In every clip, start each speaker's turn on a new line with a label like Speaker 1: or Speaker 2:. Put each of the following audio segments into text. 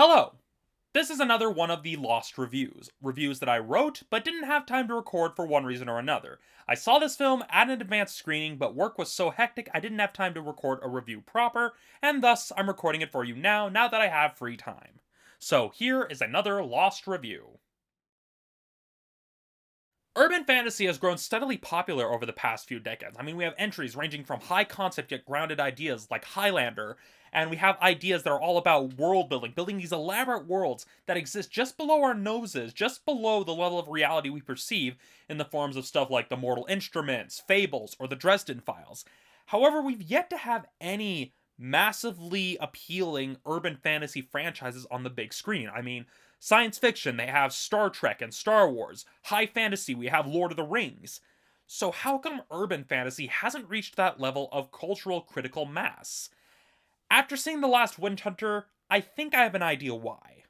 Speaker 1: Hello! This is another one of the lost reviews. Reviews that I wrote, but didn't have time to record for one reason or another. I saw this film at an advanced screening, but work was so hectic I didn't have time to record a review proper, and thus I'm recording it for you now that I have free time. So here is another lost review. Urban fantasy has grown steadily popular over the past few decades. We have entries ranging from high concept yet grounded ideas like Highlander, and we have ideas that are all about world building, building these elaborate worlds that exist just below our noses, just below the level of reality we perceive in the forms of stuff like the Mortal Instruments, Fables, or the Dresden Files. However, we've yet to have any massively appealing urban fantasy franchises on the big screen. Science fiction, they have Star Trek and Star Wars. High fantasy, we have Lord of the Rings. So how come urban fantasy hasn't reached that level of cultural critical mass? After seeing The Last Witch Hunter, I think I have an idea why.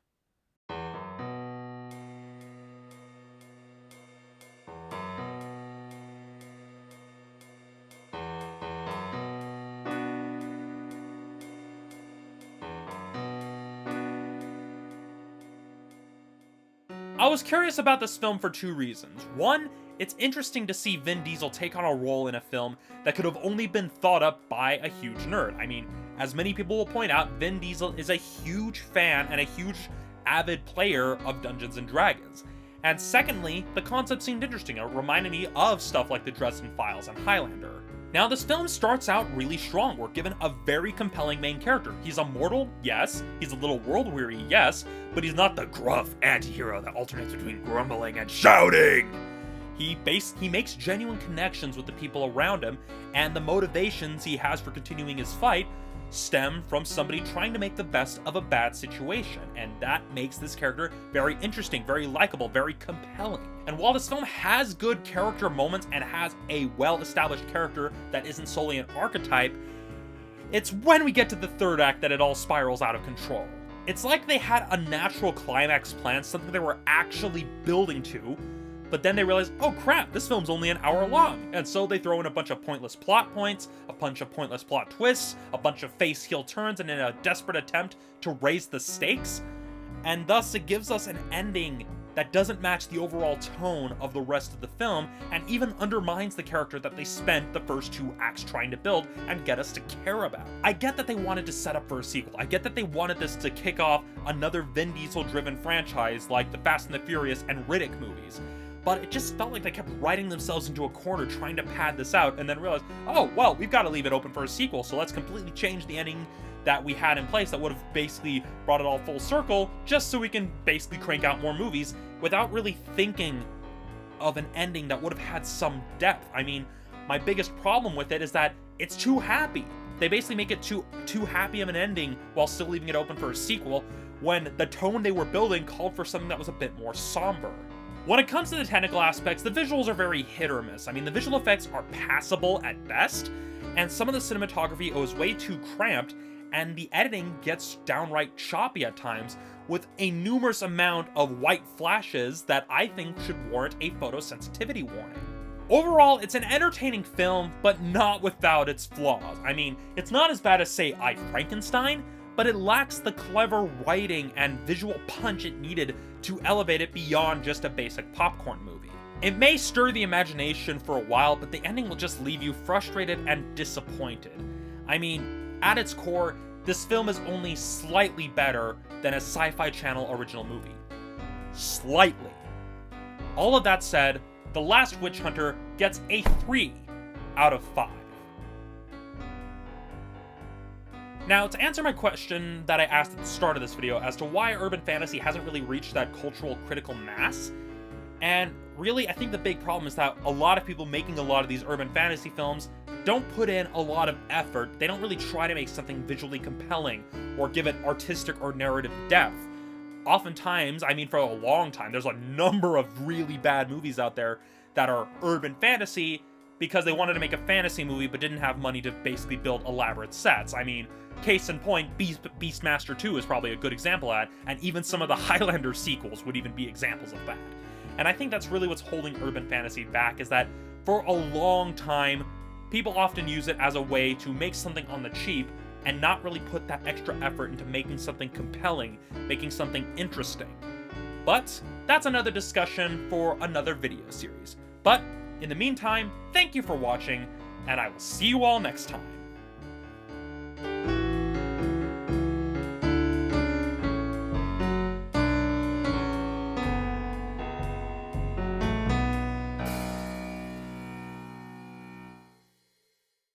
Speaker 1: I was curious about this film for two reasons. One, it's interesting to see Vin Diesel take on a role in a film that could have only been thought up by a huge nerd. As many people will point out, Vin Diesel is a huge fan and a huge avid player of Dungeons & Dragons. And secondly, the concept seemed interesting. It reminded me of stuff like the Dresden Files and Highlander. Now, this film starts out really strong. We're given a very compelling main character. He's a mortal, yes. He's a little world-weary, yes. But he's not the gruff anti-hero that alternates between grumbling and shouting. He makes genuine connections with the people around him, and the motivations he has for continuing his fight stem from somebody trying to make the best of a bad situation, and that makes this character very interesting, very likable, very compelling. And while this film has good character moments and has a well-established character that isn't solely an archetype, it's when we get to the third act that it all spirals out of control. It's like they had a natural climax planned, something they were actually building to, but then they realize, oh crap, this film's only an hour long. And so they throw in a bunch of pointless plot points, a bunch of pointless plot twists, a bunch of face-heel turns, and in a desperate attempt to raise the stakes. And thus it gives us an ending that doesn't match the overall tone of the rest of the film, and even undermines the character that they spent the first two acts trying to build and get us to care about. I get that they wanted to set up for a sequel. I get that they wanted this to kick off another Vin Diesel-driven franchise like the Fast and the Furious and Riddick movies. But it just felt like they kept writing themselves into a corner trying to pad this out, and then realized, oh, well, we've got to leave it open for a sequel, so let's completely change the ending that we had in place that would have basically brought it all full circle, just so we can basically crank out more movies without really thinking of an ending that would have had some depth. My biggest problem with it is that it's too happy. They basically make it too happy of an ending while still leaving it open for a sequel, when the tone they were building called for something that was a bit more somber. When it comes to the technical aspects, the visuals are very hit or miss. The visual effects are passable at best, and some of the cinematography was way too cramped, and the editing gets downright choppy at times, with a numerous amount of white flashes that I think should warrant a photosensitivity warning. Overall, it's an entertaining film, but not without its flaws. It's not as bad as, say, I, Frankenstein, but it lacks the clever writing and visual punch it needed to elevate it beyond just a basic popcorn movie. It may stir the imagination for a while, but the ending will just leave you frustrated and disappointed. At its core, this film is only slightly better than a Sci-Fi Channel original movie. Slightly. All of that said, The Last Witch Hunter gets a 3 out of 5. Now, to answer my question that I asked at the start of this video as to why urban fantasy hasn't really reached that cultural critical mass, and really I think the big problem is that a lot of people making a lot of these urban fantasy films don't put in a lot of effort. They don't really try to make something visually compelling or give it artistic or narrative depth. Oftentimes, for a long time, there's a number of really bad movies out there that are urban fantasy because they wanted to make a fantasy movie but didn't have money to basically build elaborate sets. Case in point, Beastmaster 2 is probably a good example of that, and even some of the Highlander sequels would even be examples of that. And I think that's really what's holding urban fantasy back, is that for a long time, people often use it as a way to make something on the cheap and not really put that extra effort into making something compelling, making something interesting. But that's another discussion for another video series. But in the meantime, thank you for watching, and I will see you all next time.